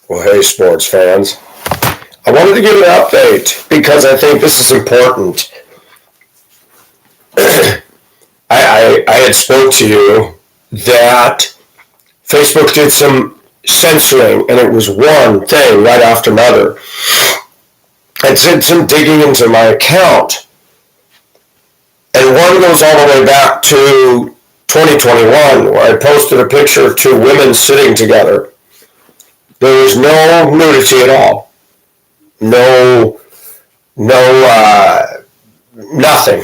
Well, hey, sports fans. I wanted to give an update because I think this is important. I had spoke to you that Facebook did some censoring, and it was one thing right after another. I did some digging into my account, and one goes all the way back to 2021, where I posted a picture of two women sitting together. There was no nudity at all. Nothing.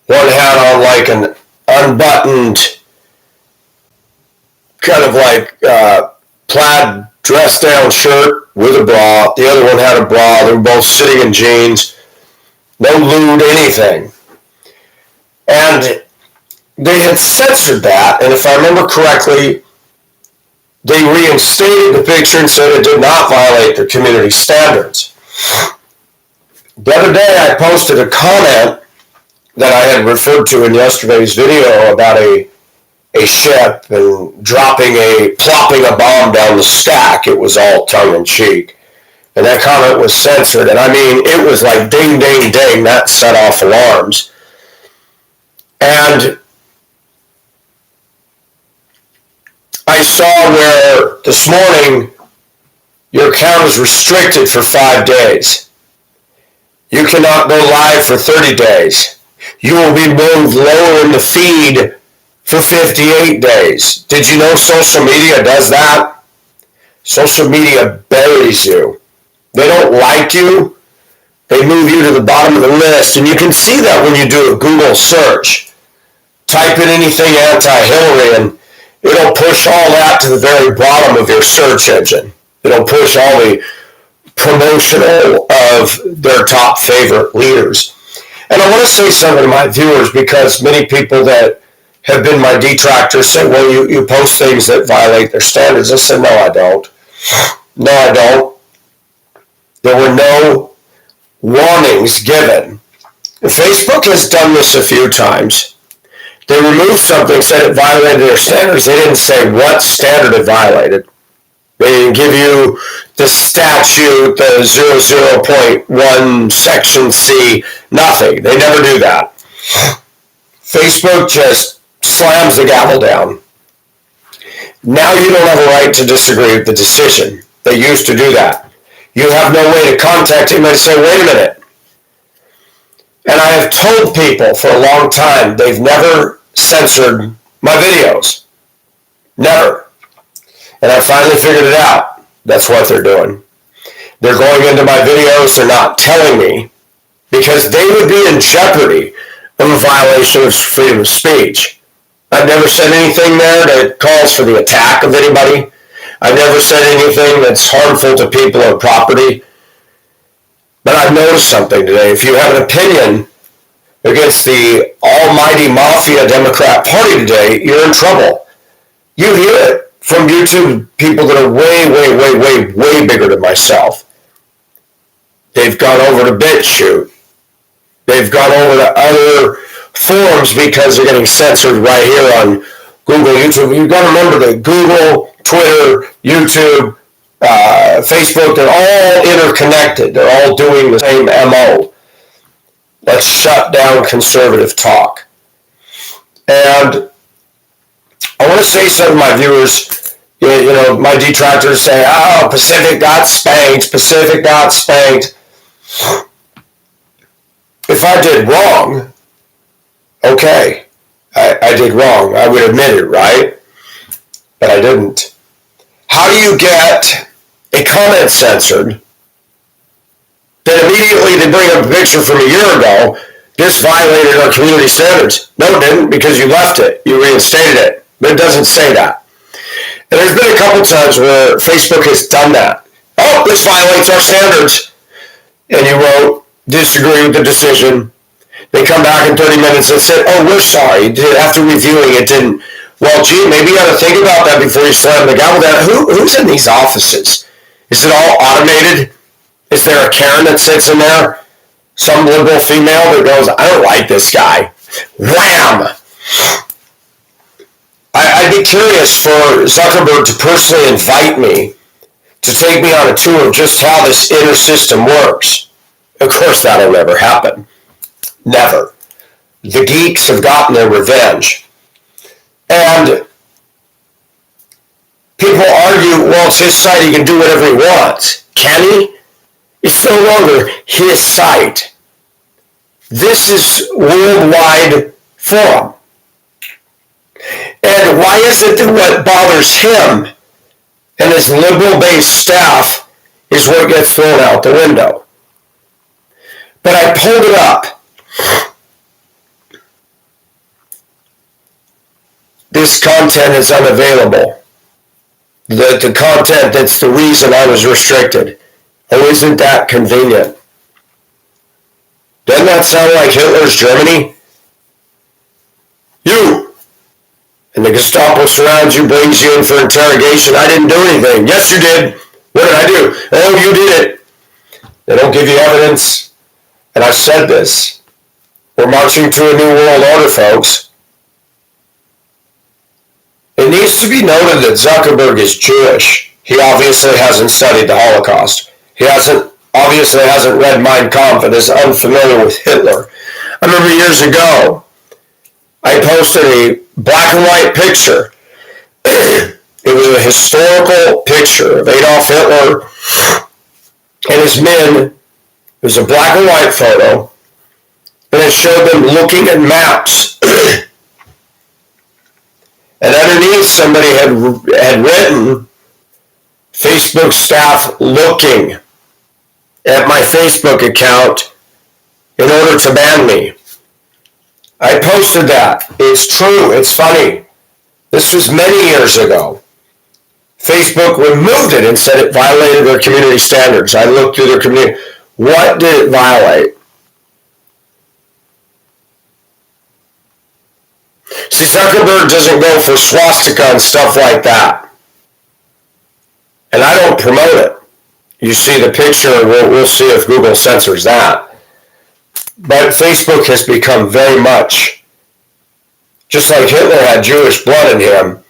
One had on like an unbuttoned, kind of like plaid dress-down shirt with a bra. The other one had a bra. They were both sitting in jeans. No lewd anything. And they had censored that, and if I remember correctly, they reinstated the picture and said it did not violate their community standards. The other day I posted a comment that I had referred to in yesterday's video about a ship and plopping a bomb down the stack. It was all tongue-in-cheek. And that comment was censored. And I mean, it was like ding, ding, ding. That set off alarms. And I saw where this morning your account is restricted for 5 days. You cannot go live for 30 days. You will be moved lower in the feed for 58 days. Did you know social media does that? Social media buries you. They don't like you. They move you to the bottom of the list. And you can see that when you do a Google search. Type in anything anti-Hillary and it'll push all that to the very bottom of your search engine. It'll push all the promotional of their top favorite leaders. And I want to say something to my viewers, because many people that have been my detractors say, well, you post things that violate their standards. I said, no, I don't. No, I don't. There were no warnings given. Facebook has done this a few times. They removed something, said it violated their standards. They didn't say what standard it violated. They didn't give you the statute, the 00.1 section C, nothing. They never do that. Facebook just slams the gavel down. Now you don't have a right to disagree with the decision. They used to do that. You have no way to contact him and say, wait a minute. And I have told people for a long time they've never censored my videos. Never. And I finally figured it out. That's what they're doing. They're going into my videos. They're not telling me, because they would be in jeopardy of a violation of freedom of speech. I've never said anything there that calls for the attack of anybody. I've never said anything that's harmful to people or property. But I've noticed something today. If you have an opinion against the almighty mafia Democrat Party today, you're in trouble. You hear it from YouTube people that are way bigger than myself. They've gone over to BitChute. They've gone over to other forums because they're getting censored right here on Google, YouTube. You've got to remember that Google, Twitter, YouTube, Facebook, they're all interconnected. They're all doing the same MO. Let's shut down conservative talk. And I want to say something to my viewers. You know, my detractors say, oh, Pacific got spanked. Pacific got spanked. If I did wrong, okay, I did wrong. I would admit it, right? But I didn't. How do you get a comment censored? Then immediately they bring up a picture from a year ago. This violated our community standards. No, it didn't, because you left it. You reinstated it. But it doesn't say that. And there's been a couple times where Facebook has done that. Oh, this violates our standards. And you wrote, disagree with the decision. They come back in 30 minutes and said, oh, we're sorry. After reviewing it, didn't. Well, gee, maybe you got to think about that before you slam the gavel down. Who's in these offices? Is it all automated? Is there a Karen that sits in there? some liberal female that goes, I don't like this guy. Wham! I'd be curious for Zuckerberg to personally invite me to take me on a tour of just how this inner system works. Of course, that'll never happen. Never. The geeks have gotten their revenge. And people argue, well, it's his site, he can do whatever he wants. Can he? It's no longer his site. This is worldwide forum. And why is it that what bothers him and his liberal-based staff is what gets thrown out the window? But I pulled it up. This content is unavailable. The content that's the reason I was restricted. Oh, isn't that convenient? Doesn't that sound like Hitler's Germany? You! And the Gestapo surrounds you, brings you in for interrogation. I didn't do anything. Yes, you did. What did I do? Oh, you did it. They don't give you evidence. And I've said this. We're marching to a new world order, folks. It needs to be noted that Zuckerberg is Jewish. He obviously hasn't studied the Holocaust. He obviously hasn't read Mein Kampf and is unfamiliar with Hitler. I remember years ago, I posted a black and white picture. It was a historical picture of Adolf Hitler and his men. It was a black and white photo, and it showed them looking at maps. And underneath, somebody had written, Facebook staff looking at my Facebook account in order to ban me. I posted that. It's true. It's funny. This was many years ago. Facebook removed it and said it violated their community standards. I looked through their community. What did it violate? See, Zuckerberg doesn't go for swastika and stuff like that. And I don't promote it. You see the picture, we'll see if Google censors that. But Facebook has become very much, just like Hitler had Jewish blood in him,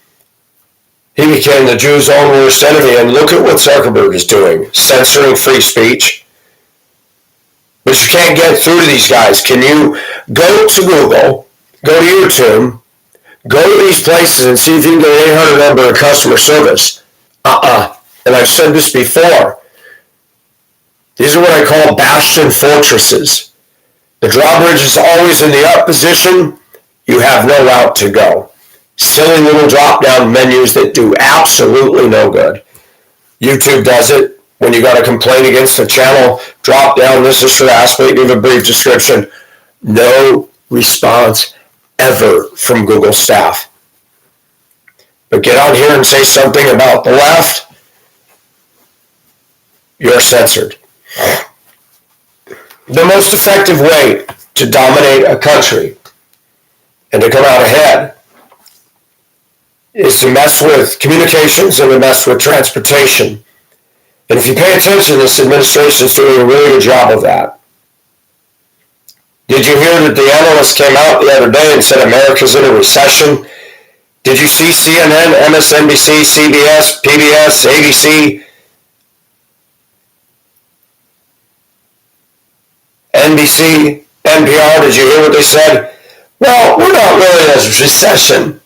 he became the Jews' own worst enemy. And look at what Zuckerberg is doing, censoring free speech. But you can't get through to these guys. Can you go to Google, go to YouTube, go to these places and see if you can get an 800 number of customer service? And I've said this before. These are what I call bastion fortresses. The drawbridge is always in the up position. You have no route to go. Silly little drop-down menus that do absolutely no good. YouTube does it. When you got a complaint against a channel, drop down, this is harassment, give a brief description. No response ever from Google staff. But get out here and say something about the left, you're censored. The most effective way to dominate a country and to come out ahead is to mess with communications and to mess with transportation. And if you pay attention, this administration is doing a really good job of that. Did you hear that the analyst came out the other day and said America's in a recession? Did you see CNN, MSNBC, CBS, PBS, ABC, NBC, NPR? Did you hear what they said? Well, we're not really in a recession.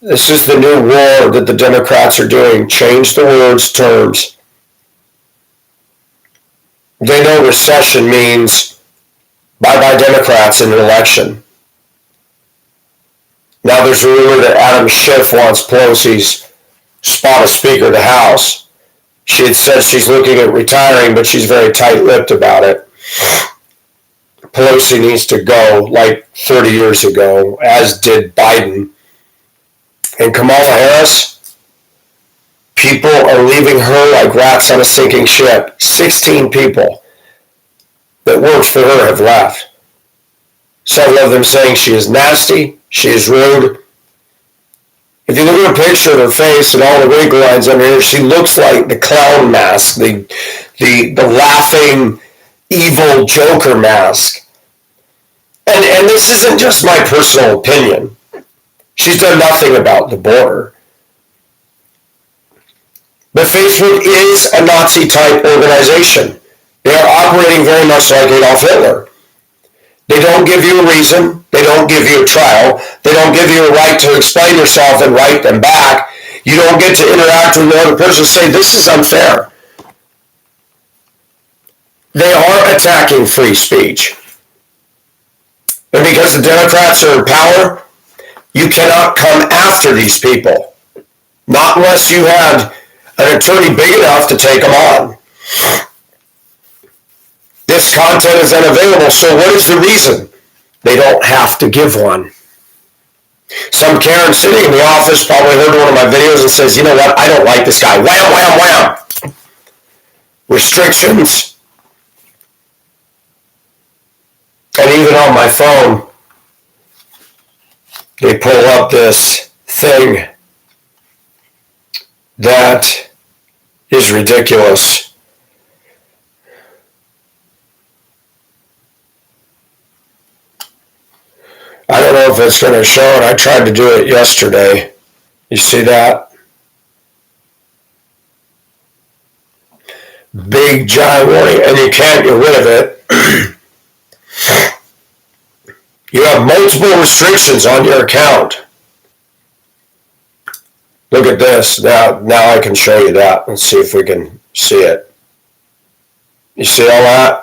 This is the new war that the Democrats are doing. Change the words, terms. They know recession means bye-bye Democrats in an election. Now there's a rumor that Adam Schiff wants Pelosi's spot as Speaker of the House. She had said she's looking at retiring, but she's very tight-lipped about it. Pelosi needs to go like 30 years ago, as did Biden. And Kamala Harris, people are leaving her like rats on a sinking ship. 16 people that worked for her have left. Several of them saying she is nasty, she is rude. If you look at a picture of her face and all the wrinkle lines under here, she looks like the clown mask, the laughing evil Joker mask. And this isn't just my personal opinion. She's done nothing about the border. But Facebook is a Nazi-type organization. They are operating very much like Adolf Hitler. They don't give you a reason. They don't give you a trial. They don't give you a right to explain yourself and write them back. You don't get to interact with another person and say, this is unfair. They are attacking free speech. And because the Democrats are in power, you cannot come after these people. Not unless you had an attorney big enough to take them on. This content is unavailable, so what is the reason? They don't have to give one. Some Karen sitting in the office probably heard one of my videos and says, you know what, I don't like this guy. Wham, wham, wham. Restrictions. And even on my phone, they pull up this thing that is ridiculous. I don't know if it's going to show it. I tried to do it yesterday. You see that? Big giant warning, and you can't get rid of it. You have multiple restrictions on your account. Look at this. Now I can show you that. Let's see if we can see it. You see all that?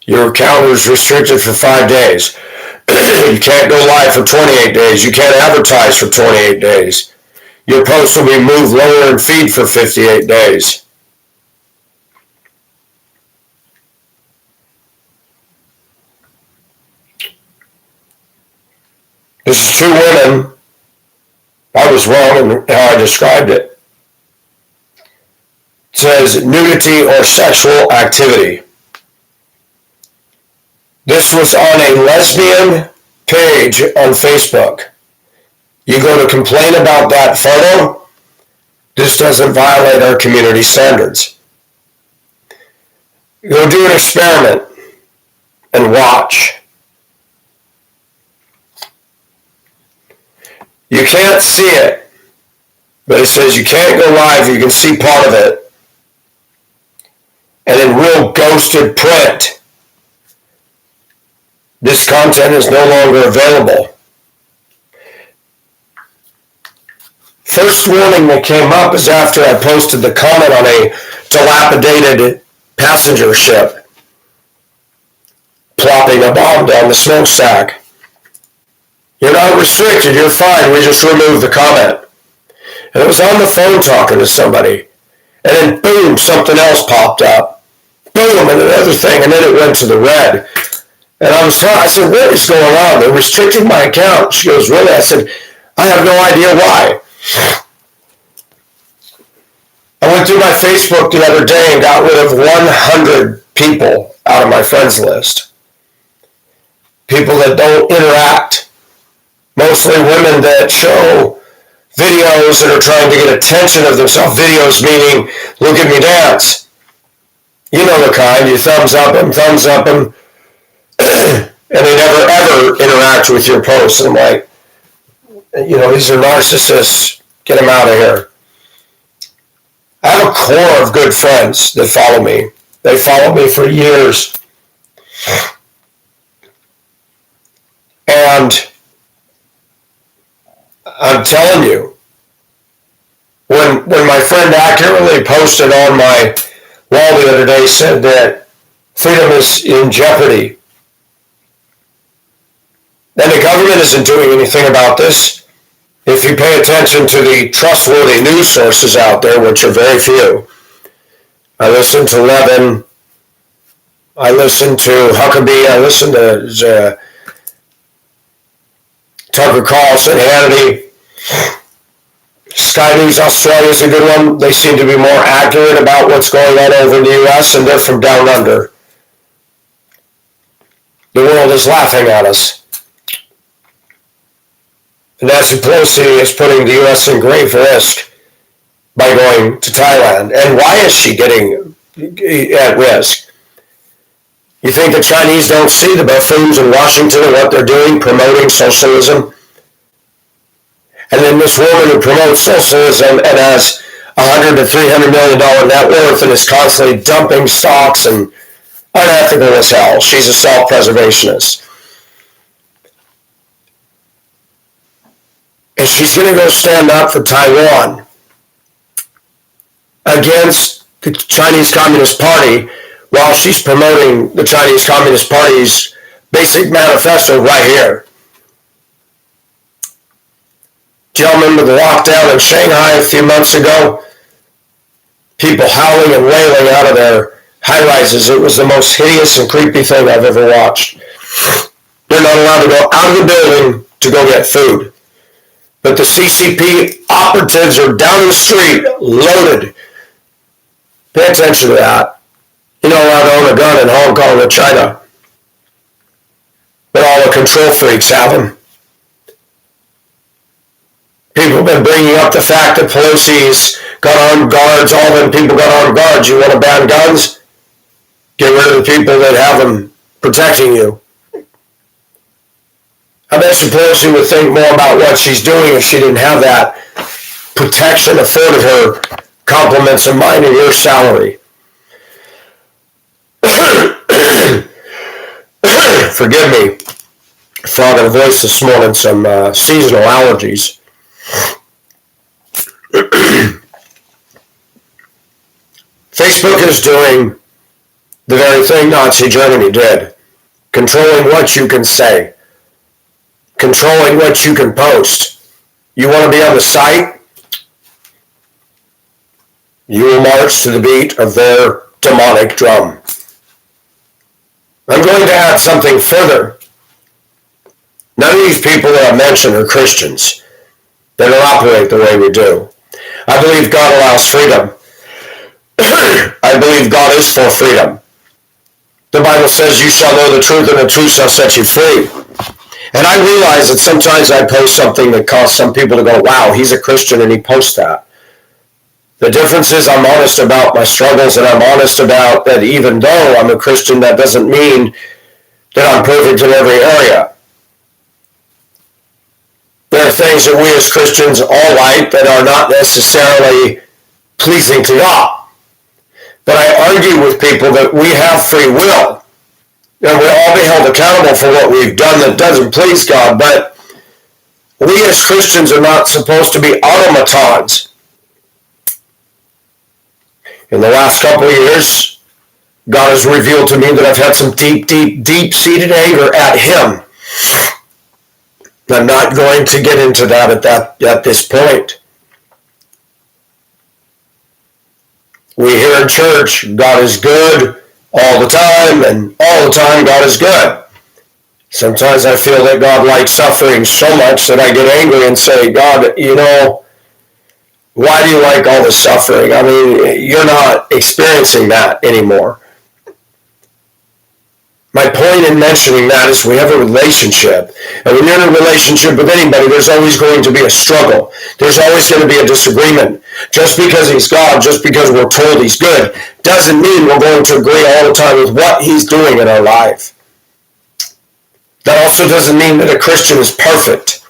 Your account is restricted for 5 days. You can't go live for 28 days. You can't advertise for 28 days. Your post will be moved lower in feed for 58 days. This is two women. I was wrong in how I described it. It says nudity or sexual activity. This was on a lesbian page on Facebook. You go to complain about that photo. This doesn't violate our community standards. Go do an experiment and watch. You can't see it, but it says you can't go live. You can see part of it. And in real ghosted print, this content is no longer available. First warning that came up is after I posted the comment on a dilapidated passenger ship plopping a bomb down the smokestack. You're not restricted, you're fine, we just removed the comment. And it was on the phone talking to somebody. And then boom, something else popped up. Boom, and another thing, and then it went to the red. And I said, what is going on? They're restricting my account. She goes, really? I said, I have no idea why. I went through my Facebook the other day and got rid of 100 people out of my friends list. People that don't interact. Mostly women that show videos that are trying to get attention of themselves. Videos meaning, look at me dance. You know the kind. You thumbs up them. And they never ever interact with your posts. And I'm like, these are narcissists. Get them out of here. I have a core of good friends that follow me. They followed me for years. And I'm telling you, when my friend accurately posted on my wall the other day, said that freedom is in jeopardy, and the government isn't doing anything about this. If you pay attention to the trustworthy news sources out there, which are very few, I listen to Levin, I listen to Huckabee, I listen to Tucker Carlson, Hannity, Sky News Australia is a good one. They seem to be more accurate about what's going on over in the U.S., and they're from down under. The world is laughing at us. And Nancy Pelosi is putting the U.S. in grave risk by going to Thailand. And why is she getting at risk. You think the Chinese don't see the buffoons in Washington and what they're doing, promoting socialism? And then this woman who promotes socialism and has $100 to $300 million net worth and is constantly dumping stocks and unethical as hell. She's a self-preservationist. And she's going to go stand up for Taiwan against the Chinese Communist Party while she's promoting the Chinese Communist Party's basic manifesto right here. Do y'all remember the lockdown in Shanghai a few months ago? People howling and wailing out of their high-rises. It was the most hideous and creepy thing I've ever watched. They're not allowed to go out of the building to go get food. But the CCP operatives are down the street, loaded. Pay attention to that. You're not allowed to own a gun in Hong Kong or China. But all the control freaks have them. People have been bringing up the fact that Pelosi's got armed guards, all them people got armed guards. You want to ban guns? Get rid of the people that have them protecting you. I bet you Pelosi would think more about what she's doing if she didn't have that protection afforded her, compliments of mine and your salary. Forgive me, frog in the voice this morning, some seasonal allergies. Facebook is doing the very thing Nazi Germany did, controlling what you can say, controlling what you can post. You want to be on the site? You will march to the beat of their demonic drum. I'm going to add something further. None of these people that I mentioned are Christians that don't operate the way we do. I believe God allows freedom. I believe God is for freedom. The Bible says you shall know the truth and the truth shall set you free. And I realize that sometimes I post something that causes some people to go, wow, he's a Christian and he posts that. The difference is I'm honest about my struggles, and I'm honest about that even though I'm a Christian, that doesn't mean that I'm perfect in every area. There are things that we as Christians all like that are not necessarily pleasing to God. But I argue with people that we have free will. And we'll all be held accountable for what we've done that doesn't please God. But we as Christians are not supposed to be automatons. In the last couple of years, God has revealed to me that I've had some deep-seated anger at Him. I'm not going to get into that at this point. We hear in church, God is good all the time, and all the time God is good. Sometimes I feel that God likes suffering so much that I get angry and say, God, why do you like all this suffering? I mean, you're not experiencing that anymore. My point in mentioning that is we have a relationship. And when you're in a relationship with anybody, there's always going to be a struggle. There's always going to be a disagreement. Just because He's God, just because we're told He's good, doesn't mean we're going to agree all the time with what He's doing in our life. That also doesn't mean that a Christian is perfect.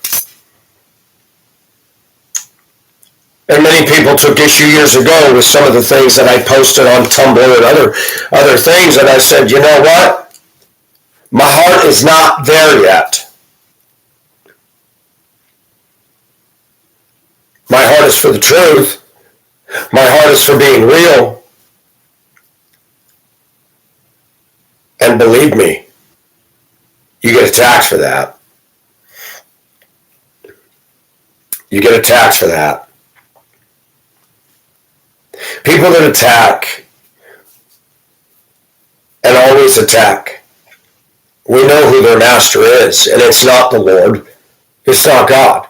And many people took issue years ago with some of the things that I posted on Tumblr and other things, and I said, you know what? My heart is not there yet. My heart is for the truth. My heart is for being real. And believe me, you get attacked for that. You get attacked for that. People that attack and always attack, we know who their master is, and it's not the Lord. It's not God.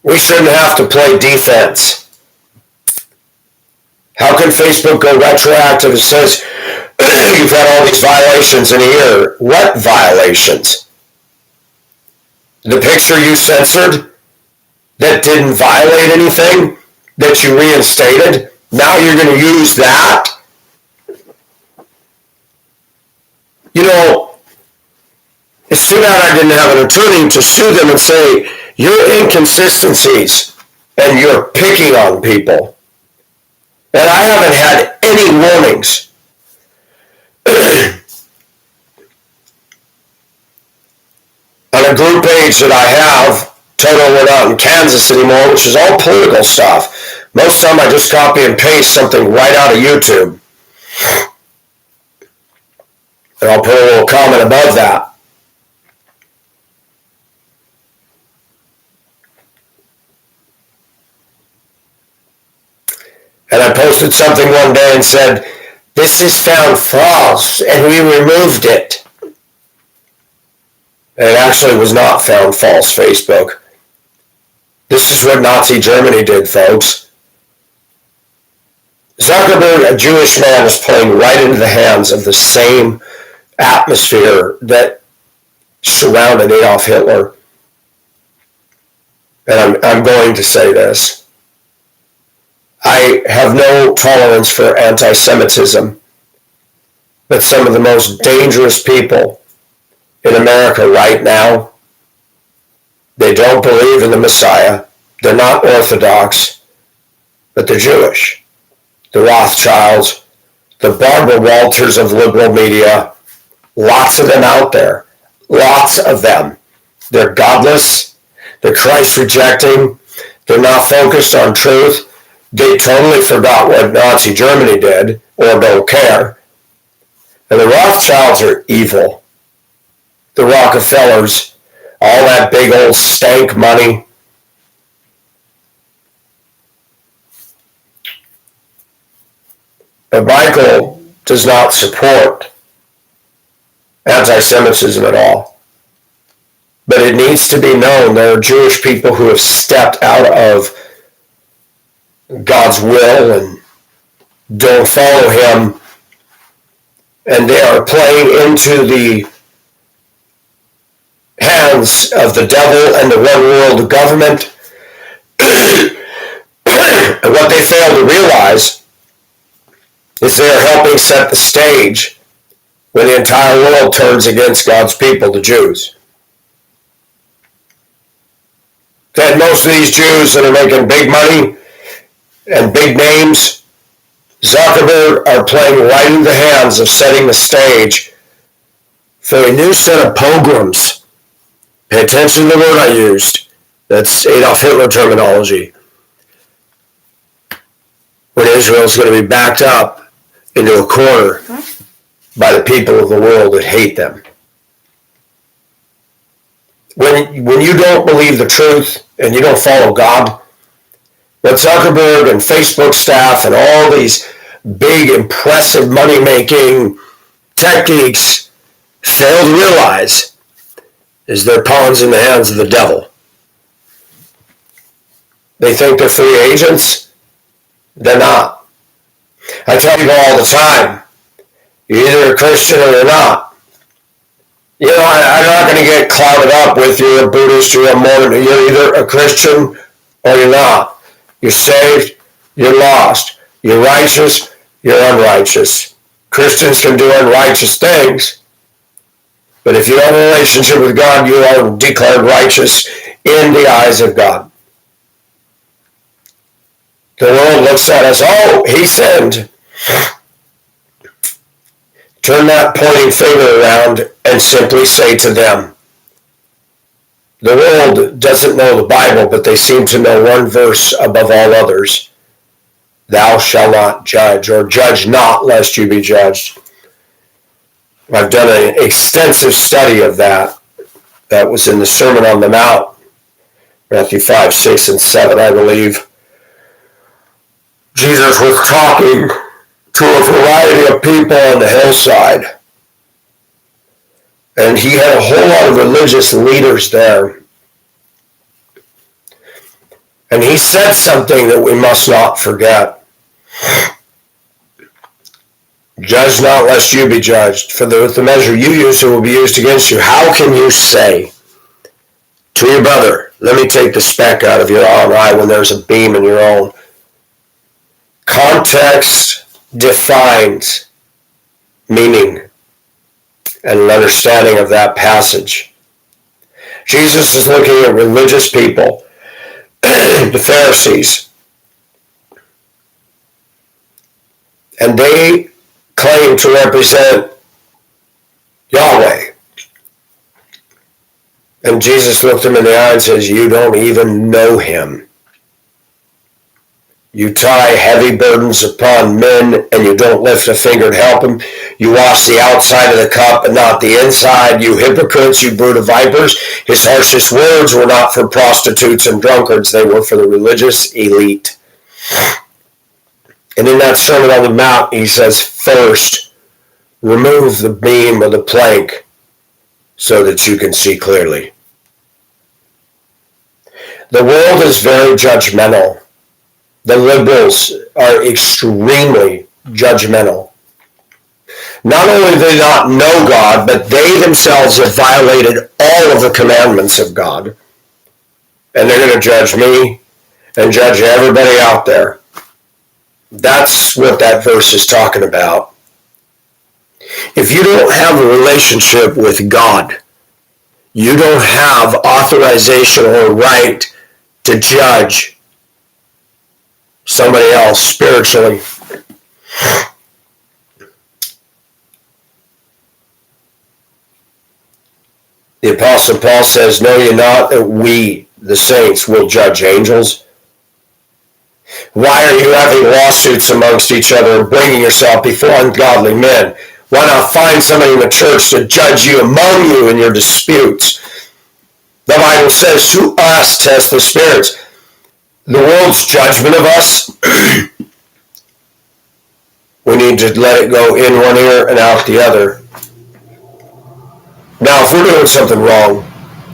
We shouldn't have to play defense. How can Facebook go retroactive and says, you've had all these violations in a year? What violations? The picture you censored that didn't violate anything, that you reinstated, Now you're going to use that? You know, it's too bad I didn't have an attorney to sue them and say, your inconsistencies and you're picking on people. And I haven't had any warnings. On a group page that I have, Toto, we're not in Kansas anymore, which is all political stuff. Most of the time I just copy and paste something right out of YouTube. And I'll put a little comment above that. And I posted something one day and said, this is found false, and we removed it. And it actually was not found false, Facebook. This is what Nazi Germany did, folks. Zuckerberg, a Jewish man, is playing right into the hands of the same atmosphere that surrounded Adolf Hitler. And I'm going to say this. I have no tolerance for anti-Semitism, but some of the most dangerous people in America right now, they don't believe in the Messiah. They're not Orthodox, but they're Jewish. The Rothschilds, the Barbara Walters of liberal media, lots of them out there. Lots of them. They're godless. They're Christ-rejecting. They're not focused on truth. They totally forgot what Nazi Germany did, or don't care. And the Rothschilds are evil. The Rockefellers, all that big old stank money. But Michael does not support anti-Semitism at all. But it needs to be known there are Jewish people who have stepped out of God's will and don't follow him, and they are playing into the hands of the devil and the one world government. And what they fail to realize is they are helping set the stage when the entire world turns against God's people, the Jews. And most of these Jews that are making big money and big names, Zuckerberg, are playing right in the hands of setting the stage for a new set of pogroms. Pay attention to the word I used. That's Adolf Hitler terminology. When Israel is going to be backed up into a corner by the people of the world that hate them. When you don't believe the truth and you don't follow God, what Zuckerberg and Facebook staff and all these big, impressive, money-making tech geeks fail to realize is they're pawns in the hands of the devil. They think they're free agents. They're not. I tell people all the time, you're either a Christian or you're not. You know, I'm not going to get clouded up with you're a Buddhist, you're a Mormon. You're either a Christian or you're not. You're saved, you're lost. You're righteous, you're unrighteous. Christians can do unrighteous things, but if you have a relationship with God, you are declared righteous in the eyes of God. The world looks at us, oh, he sinned. Turn that pointing finger around and simply say to them, the world doesn't know the Bible, but they seem to know one verse above all others. Thou shalt not judge, or judge not lest you be judged. I've done an extensive study of that. That was in the Sermon on the Mount, Matthew 5, 6, and 7, I believe. Jesus was talking to a variety of people on the hillside. And he had a whole lot of religious leaders there. And he said something that we must not forget. Judge not lest you be judged. For the measure you use, it will be used against you. How can you say to your brother, let me take the speck out of your own eye when there's a beam in your own? Context defines meaning and an understanding of that passage. Jesus is looking at religious people, the Pharisees, and they claim to represent Yahweh. And Jesus looked them in the eye and says, you don't even know him. You tie heavy burdens upon men and you don't lift a finger to help them. You wash the outside of the cup but not the inside. You hypocrites, you brood of vipers. His harshest words were not for prostitutes and drunkards. They were for the religious elite. And in that Sermon on the Mount, he says, first, remove the beam or the plank so that you can see clearly. The world is very judgmental. The liberals are extremely judgmental. Not only do they not know God, but they themselves have violated all of the commandments of God. And they're going to judge me and judge everybody out there. That's what that verse is talking about. If you don't have a relationship with God, you don't have authorization or right to judge somebody else spiritually. The Apostle Paul says, know ye not that we, the saints, will judge angels? Why are you having lawsuits amongst each other and bringing yourself before ungodly men? Why not find somebody in the church to judge you among you in your disputes? The Bible says, to us test the spirits. The world's judgment of us, we need to let it go in one ear and out the other. Now, if we're doing something wrong,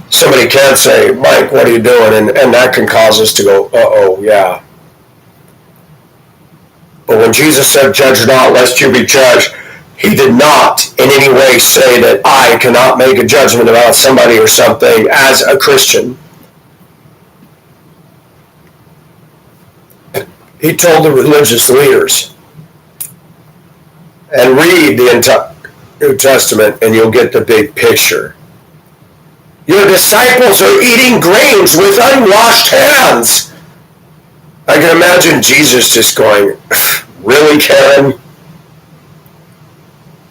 somebody can say, Mike, what are you doing? And that can cause us to go, uh-oh, yeah. But when Jesus said, judge not, lest you be judged, he did not in any way say that I cannot make a judgment about somebody or something as a Christian. He told the religious leaders, and read the entire New Testament and you'll get the big picture. Your disciples are eating grains with unwashed hands. I can imagine Jesus just going, really, Karen?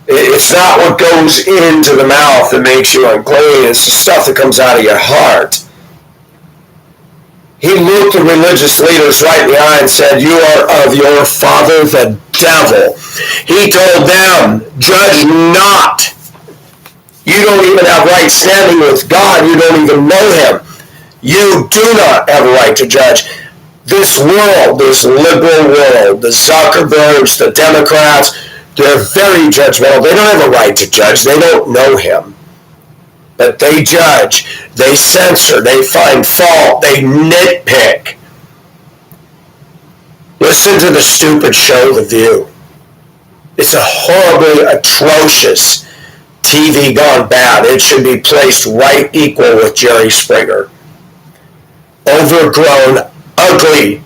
It's not what goes into the mouth that makes you unclean. It's the stuff that comes out of your heart. He looked the religious leaders right in the eye and said, you are of your father the devil. He told them, judge not. You don't even have right standing with God. You don't even know him. You do not have a right to judge. This world, this liberal world, the Zuckerbergs, the Democrats, they're very judgmental. They don't have a right to judge. They don't know him. But they judge, they censor, they find fault, they nitpick. Listen to the stupid show, The View. It's a horribly atrocious TV gone bad. It should be placed right equal with Jerry Springer. Overgrown, ugly,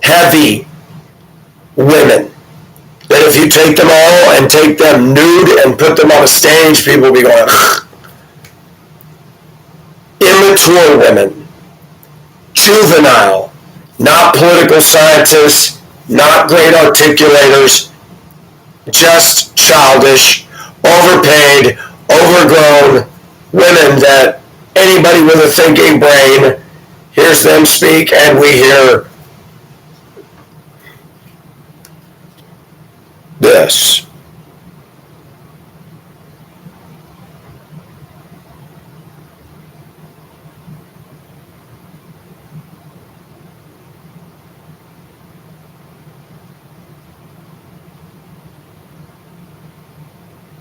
heavy women. That if you take them all and take them nude and put them on a stage, people will be going, immature women, juvenile, not political scientists, not great articulators, just childish, overpaid, overgrown women that anybody with a thinking brain hears them speak and we hear this.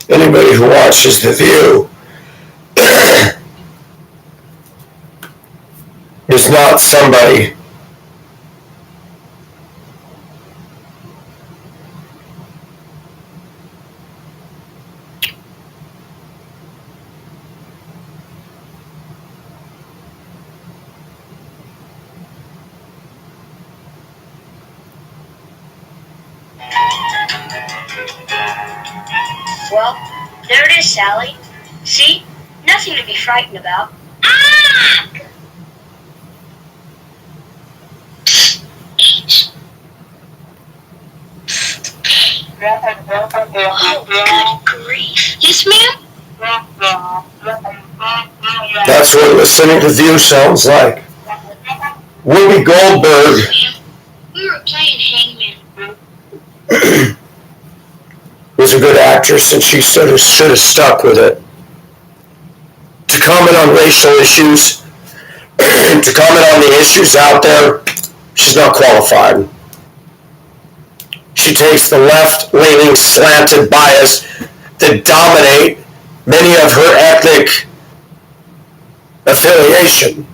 Anybody who watches The View is not somebody Well, there it is, Sally. See? Nothing to be frightened about. Ah! Oh, good grief. Yes, ma'am? That's what listening to View sounds like. Whoopi Goldberg. Yes, we were playing hangman. Was a good actress, and she should have stuck with it. To comment on racial issues, to comment on the issues out there, she's not qualified. She takes the left-leaning slanted bias that dominate many of her ethnic affiliation.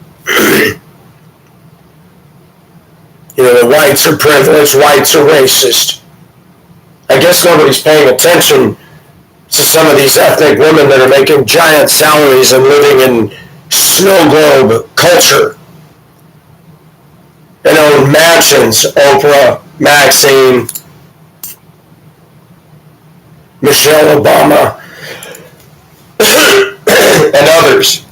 The whites are privileged, whites are racist. I guess nobody's paying attention to some of these ethnic women that are making giant salaries and living in snow globe culture and own mansions. Oprah, Maxine, Michelle Obama, and others.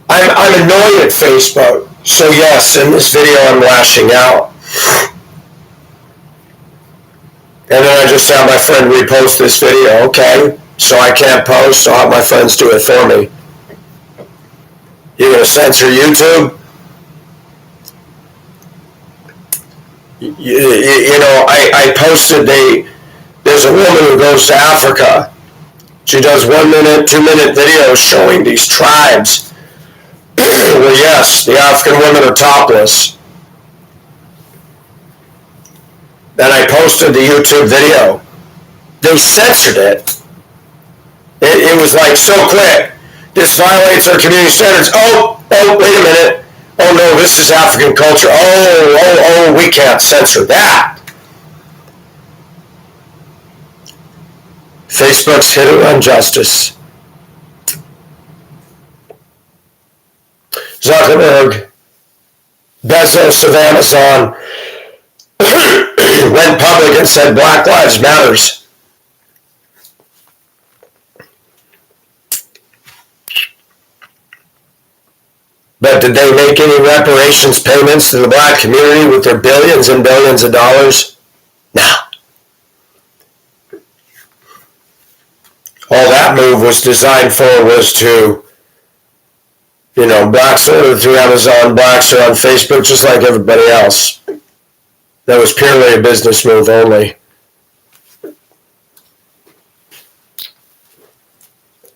I'm annoyed at Facebook. So yes, in this video I'm lashing out. And then I just have my friend repost this video. Okay, so I can't post, so I'll have my friends do it for me. You're going to censor YouTube? I posted there's a woman who goes to Africa. She does 1 minute, 2 minute videos showing these tribes. Well, yes, the African women are topless. Then I posted the YouTube video. They censored it. It was like so quick. This violates our community standards. Oh, wait a minute. Oh no, this is African culture. Oh, we can't censor that. Facebook's hidden on justice. Zuckerberg, Bezos of Amazon, went public and said Black Lives Matters. But did they make any reparations payments to the black community with their billions and billions of dollars? No. All that move was designed for was to, blacks order through Amazon, blacks are on Facebook just like everybody else. That was purely a business move only.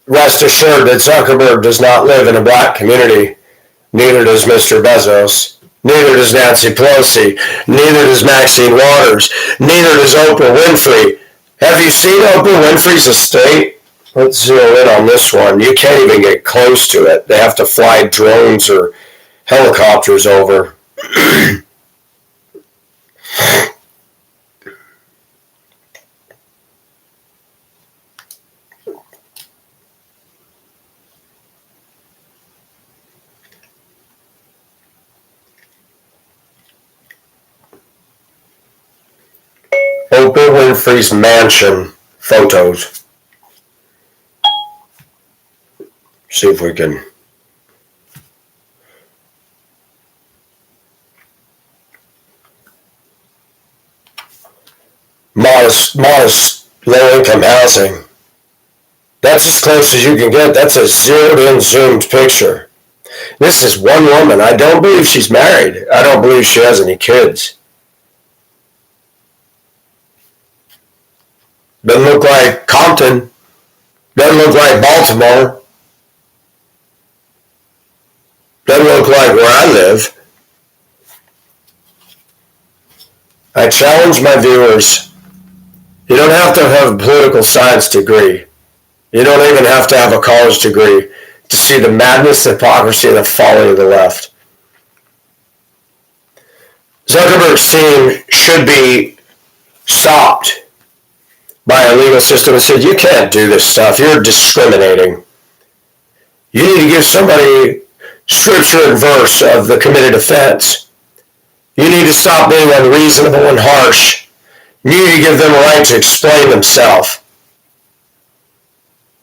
Rest assured that Zuckerberg does not live in a black community. Neither does Mr. Bezos. Neither does Nancy Pelosi. Neither does Maxine Waters. Neither does Oprah Winfrey. Have you seen Oprah Winfrey's estate? Let's zero in on this one. You can't even get close to it. They have to fly drones or helicopters over. Oprah Winfrey's mansion photos. See if we can. Modest low-income housing. That's as close as you can get. That's a zeroed-in, zoomed picture. This is one woman. I don't believe she's married. I don't believe she has any kids. Doesn't look like Compton. Doesn't look like Baltimore. Doesn't look like where I live. I challenge my viewers. You don't have to have a political science degree. You don't even have to have a college degree to see the madness, the hypocrisy, and the folly of the left. Zuckerberg's team should be stopped by a legal system and said, you can't do this stuff. You're discriminating. You need to give somebody scripture and verse of the committed offense. You need to stop being unreasonable and harsh. You need to give them a right to explain themselves.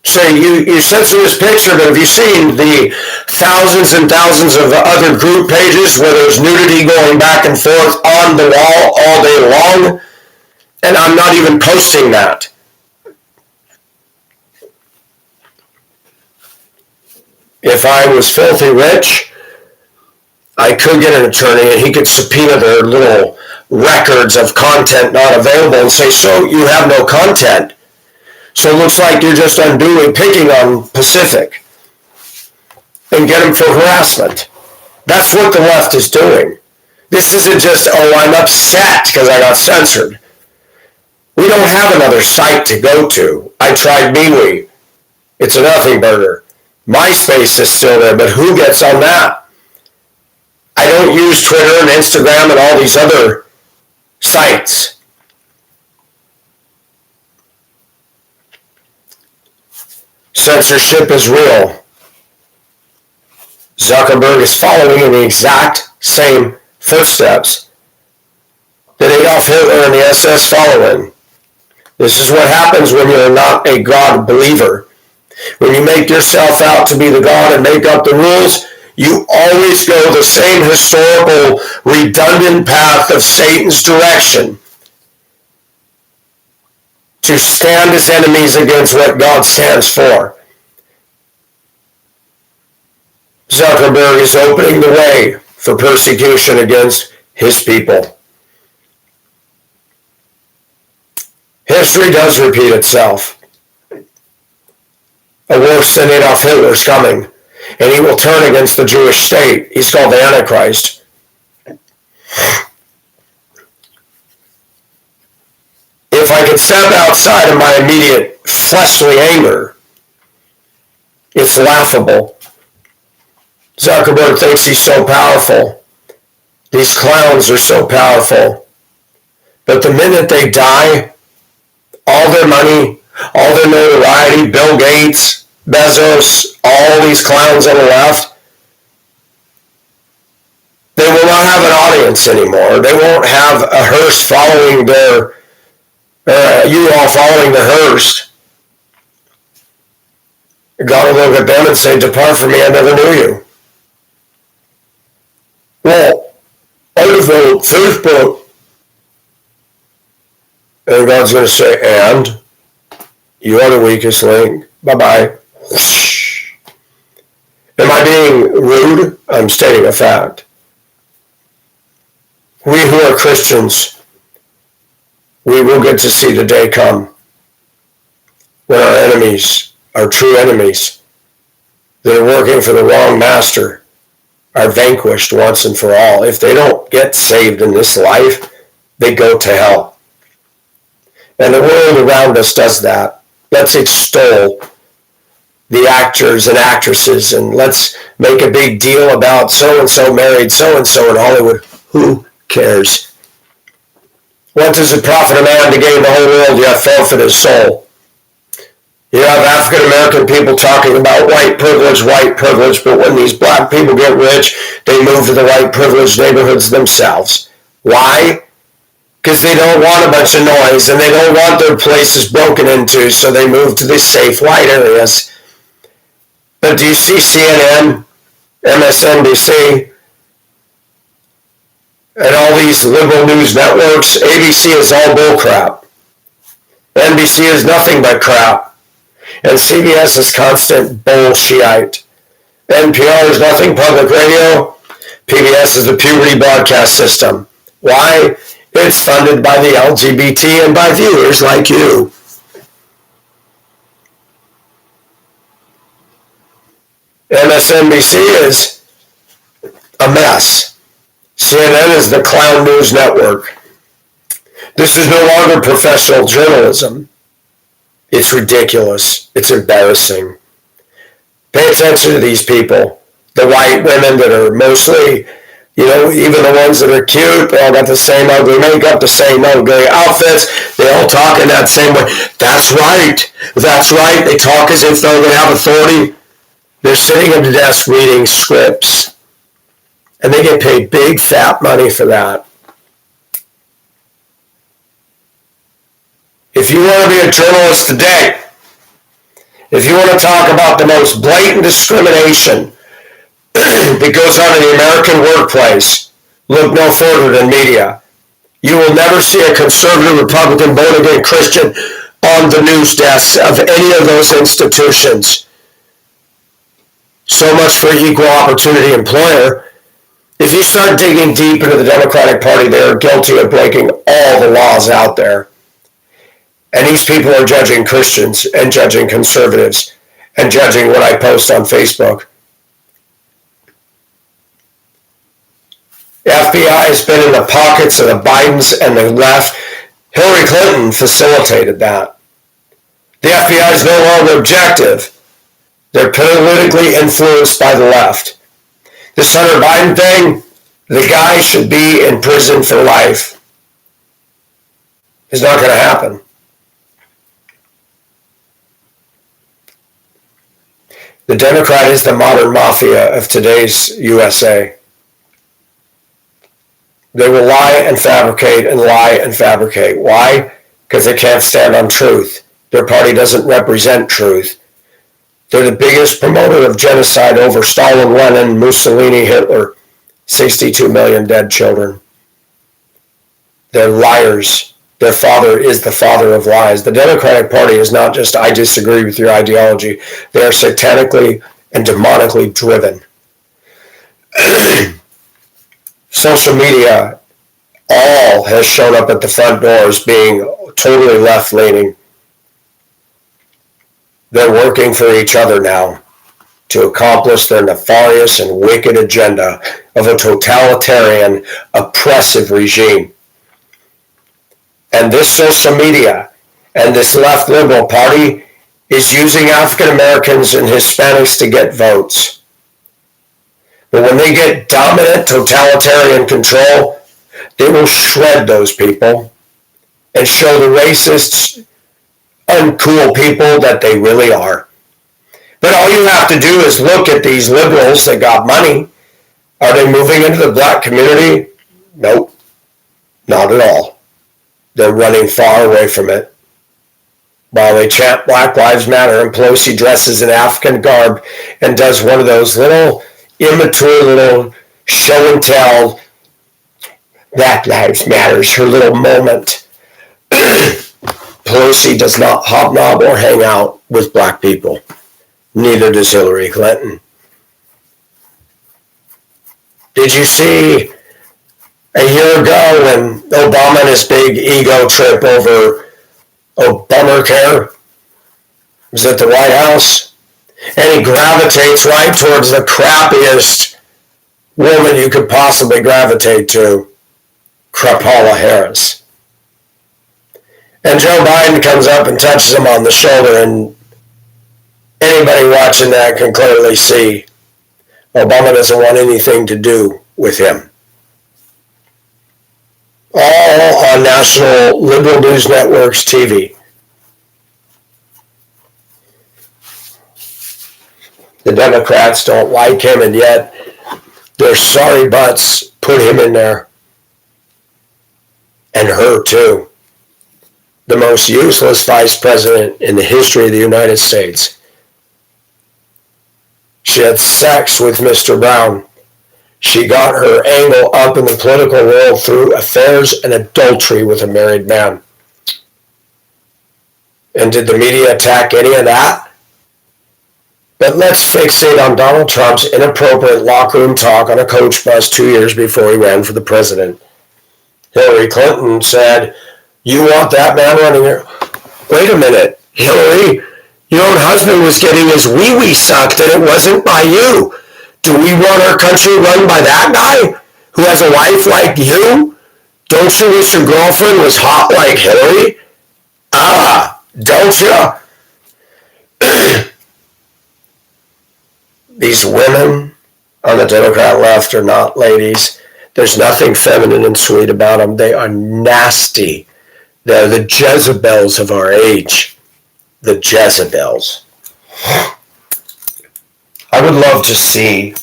Say, you censor this picture, but have you seen the thousands and thousands of other group pages where there's nudity going back and forth on the wall all day long? And I'm not even posting that. If I was filthy rich, I could get an attorney and he could subpoena their little records of content not available and say, so you have no content. So it looks like you're just unduly picking on Pacific, and get them for harassment. That's what the left is doing. This isn't just, oh, I'm upset because I got censored. We don't have another site to go to. I tried MeWe. It's a nothing burger. MySpace is still there, but who gets on that? I don't use Twitter and Instagram and all these other sites. Censorship is real. Zuckerberg is following in the exact same footsteps that Adolf Hitler and the SS following. This is what happens when you're not a God believer. When you make yourself out to be the God and make up the rules, you always go the same historical, redundant path of Satan's direction to stand as enemies against what God stands for. Zuckerberg is opening the way for persecution against his people. History does repeat itself. A worse than Adolf Hitler is coming, and he will turn against the Jewish state. He's called the Antichrist. If I can step outside of my immediate fleshly anger, it's laughable. Zuckerberg thinks he's so powerful. These clowns are so powerful. But the minute they die, all their money, all their notoriety, Bill Gates, Bezos, all these clowns on the left, they will not have an audience anymore. They won't have a hearse following their, you all following the hearse. God will look at them and say, depart from me, I never knew you. Well, I developed Facebook. And God's going to say, and you are the weakest link. Bye-bye. Am I being rude? I'm stating a fact. We who are Christians, we will get to see the day come when our enemies, our true enemies, that are working for the wrong master, are vanquished once and for all. If they don't get saved in this life, they go to hell. And the world around us does that. Let's extol the actors and actresses, and let's make a big deal about so-and-so married so-and-so in Hollywood. Who cares? What does it profit a man to gain the whole world yet forfeit his soul? You have African American people talking about white privilege, but when these black people get rich, they move to the white privileged neighborhoods themselves. Why? Because they don't want a bunch of noise and they don't want their places broken into, so they move to the safe white areas. But do you see CNN, MSNBC, and all these liberal news networks? ABC is all bullcrap. NBC is nothing but crap. And CBS is constant bullshit. NPR is nothing public radio. PBS is the puberty broadcast system. Why? It's funded by the LGBT and by viewers like you. MSNBC is a mess. CNN is the clown news network. This is no longer professional journalism. It's ridiculous. It's embarrassing. Pay attention to these people. The white women that are mostly, even the ones that are cute, they all got the same ugly makeup, the same ugly outfits. They all talk in that same way. That's right. That's right. They talk as if though they have authority. They're sitting at the desk reading scripts. And they get paid big fat money for that. If you want to be a journalist today, if you want to talk about the most blatant discrimination that goes on in the American workplace, look no further than media. You will never see a conservative, Republican, born-again Christian on the news desks of any of those institutions. So much for equal opportunity employer. If you start digging deep into the Democratic Party, they are guilty of breaking all the laws out there. And these people are judging Christians and judging conservatives and judging what I post on Facebook. The FBI has been in the pockets of the Bidens and the left. Hillary Clinton facilitated that. The FBI is no longer objective. They're politically influenced by the left. This Hunter Biden thing, the guy should be in prison for life. It's not going to happen. The Democrat is the modern mafia of today's USA. They will lie and fabricate and lie and fabricate. Why? Because they can't stand on truth. Their party doesn't represent truth. They're the biggest promoter of genocide over Stalin, Lenin, Mussolini, Hitler. 62 million dead children. They're liars. Their father is the father of lies. The Democratic Party is not just, I disagree with your ideology. They are satanically and demonically driven. Social media all has shown up at the front doors being totally left-leaning. They're working for each other now to accomplish their nefarious and wicked agenda of a totalitarian, oppressive regime. And this social media and this left liberal party is using African Americans and Hispanics to get votes. But when they get dominant totalitarian control, they will shred those people and show the racists, uncool people that they really are. But all you have to do is look at these liberals that got money. Are they moving into the black community? Nope, not at all. They're running far away from it. While they chant Black Lives Matter and Pelosi dresses in African garb and does one of those little immature little show and tell Black Lives Matters, her little moment. Pelosi does not hobnob or hang out with black people. Neither does Hillary Clinton. Did you see a year ago when Obama and his big ego trip over Obamacare was at the White House? And he gravitates right towards the crappiest woman you could possibly gravitate to, Kamala Harris. And Joe Biden comes up and touches him on the shoulder, and anybody watching that can clearly see Obama doesn't want anything to do with him. All on national liberal news networks TV. The Democrats don't like him, and yet their sorry butts put him in there. And her too. The most useless vice president in the history of the United States. She had sex with Mr. Brown. She got her angle up in the political world through affairs and adultery with a married man. And did the media attack any of that? But let's fixate on Donald Trump's inappropriate locker room talk on a coach bus 2 years before he ran for the president. Hillary Clinton said, "You want that man running here?" Wait a minute, Hillary, your own husband was getting his wee-wee sucked and it wasn't by you. Do we want our country run by that guy who has a wife like you? Don't you wish your girlfriend was hot like Hillary? Don't you? These women on the Democrat left are not ladies. There's nothing feminine and sweet about them. They are nasty. They're the Jezebels of our age. The Jezebels. I would love to see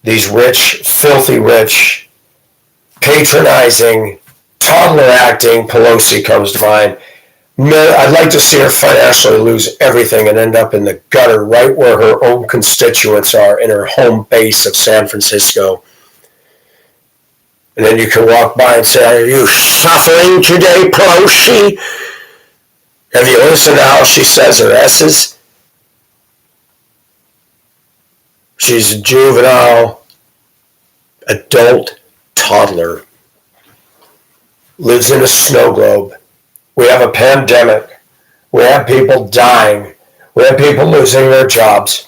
these rich, filthy rich, patronizing, toddler acting, Pelosi comes to mind. No, I'd like to see her financially lose everything and end up in the gutter right where her own constituents are in her home base of San Francisco. And then you can walk by and say, "Are you suffering today, Pelosi?" Have you listened to how she says her S's? She's a juvenile, adult toddler. Lives in a snow globe. We have a pandemic. We have people dying. We have people losing their jobs.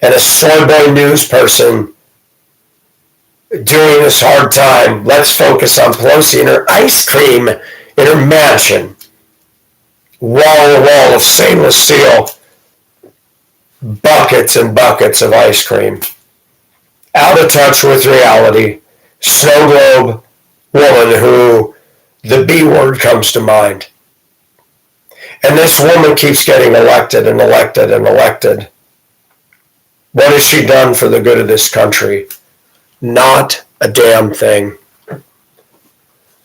And a soy boy news person during this hard time, let's focus on Pelosi and her ice cream in her mansion. Wall to wall of stainless steel. Buckets and buckets of ice cream. Out of touch with reality. Snow globe woman who the B word comes to mind. And this woman keeps getting elected and elected and elected. What has she done for the good of this country? Not a damn thing.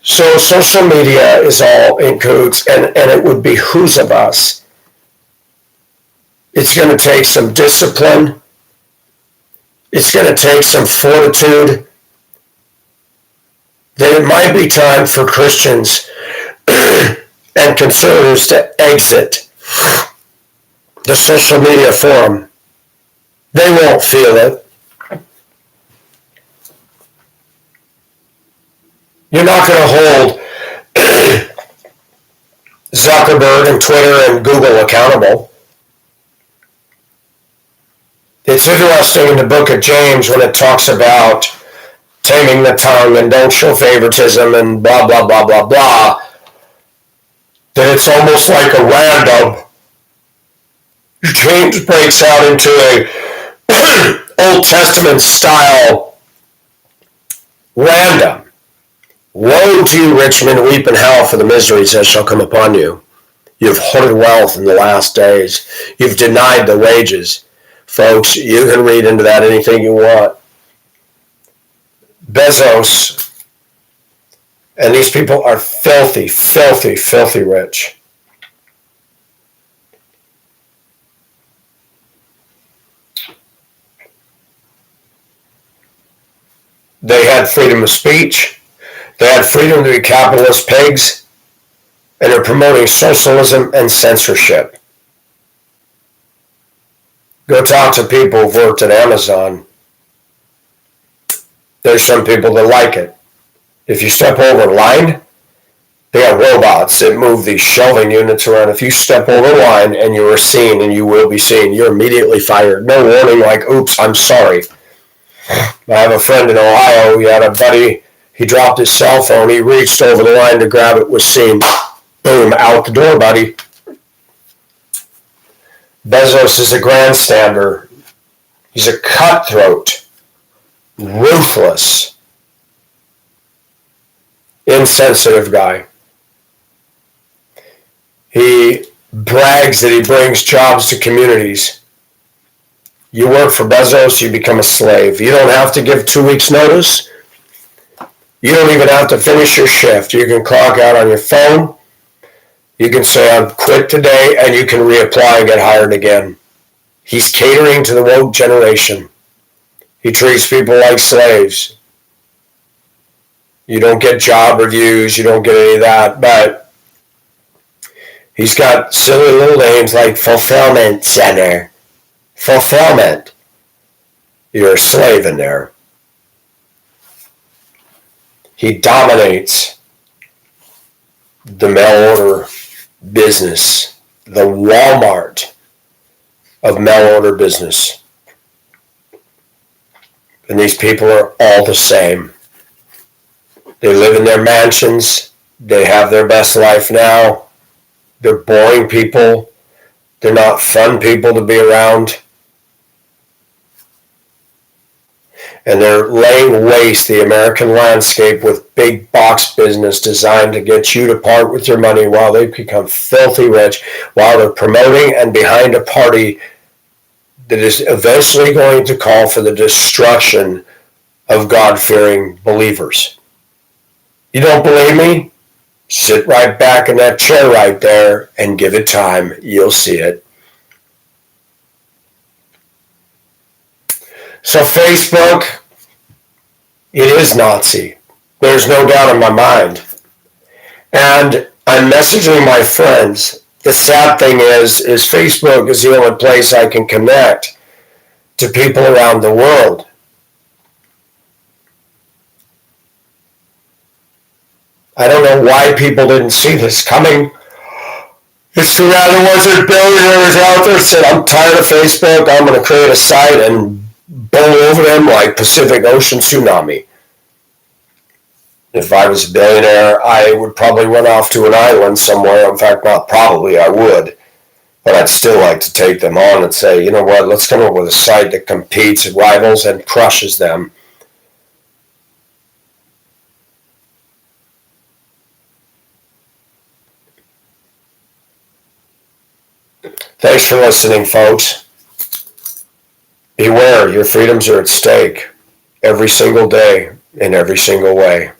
So social media is all in cahoots, and it would behoove of us. It's going to take some discipline. It's going to take some fortitude. Then it might be time for Christians and conservatives to exit the social media forum. They won't feel it. You're not going to hold Zuckerberg and Twitter and Google accountable. It's interesting in the book of James when it talks about taming the tongue and don't show favoritism and blah, blah, blah, blah, blah, that it's almost like a random. James breaks out into a Old Testament style random. Woe to you, rich men, weep and howl for the miseries that shall come upon you. You've hoarded wealth in the last days. You've denied the wages. Folks, you can read into that anything you want. Bezos and these people are filthy, filthy, filthy rich. They had freedom of speech. They had freedom to be capitalist pigs. And they're promoting socialism and censorship. Go talk to people who've worked at Amazon. There's some people that like it. If you step over line, they got robots that move these shelving units around. If you step over line and you are seen, and you will be seen, you're immediately fired. No warning like, oops, I'm sorry. I have a friend in Ohio. He had a buddy. He dropped his cell phone. He reached over the line to grab it, was seen. Boom, out the door, buddy. Bezos is a grandstander. He's a cutthroat, ruthless, insensitive guy. He brags that he brings jobs to communities. You work for Bezos, you become a slave. You don't have to give 2 weeks notice. You don't even have to finish your shift. You can clock out on your phone. You can say, I'm quit today, and you can reapply and get hired again. He's catering to the woke generation. He treats people like slaves. You don't get job reviews. You don't get any of that. But he's got silly little names like Fulfillment Center. Fulfillment. You're a slave in there. He dominates the mail order business, the Walmart of mail order business. And these people are all the same. They live in their mansions. They have their best life now. They're boring people. They're not fun people to be around. And they're laying waste the American landscape with big box business designed to get you to part with your money while they become filthy rich, while they're promoting and behind a party that is eventually going to call for the destruction of God-fearing believers. You don't believe me? Sit right back in that chair right there and give it time. You'll see it. So Facebook, it is Nazi. There's no doubt in my mind. And I'm messaging my friends. The sad thing is Facebook is the only place I can connect to people around the world. I don't know why people didn't see this coming. It's too bad there wasn't billionaires out there said, I'm tired of Facebook, I'm going to create a site and bowl over them like Pacific Ocean tsunami. If I was a billionaire, I would probably run off to an island somewhere. In fact, not probably, I would. But I'd still like to take them on and say, you know what, let's come up with a site that competes, rivals, and crushes them. Thanks for listening, folks. Beware, your freedoms are at stake every single day in every single way.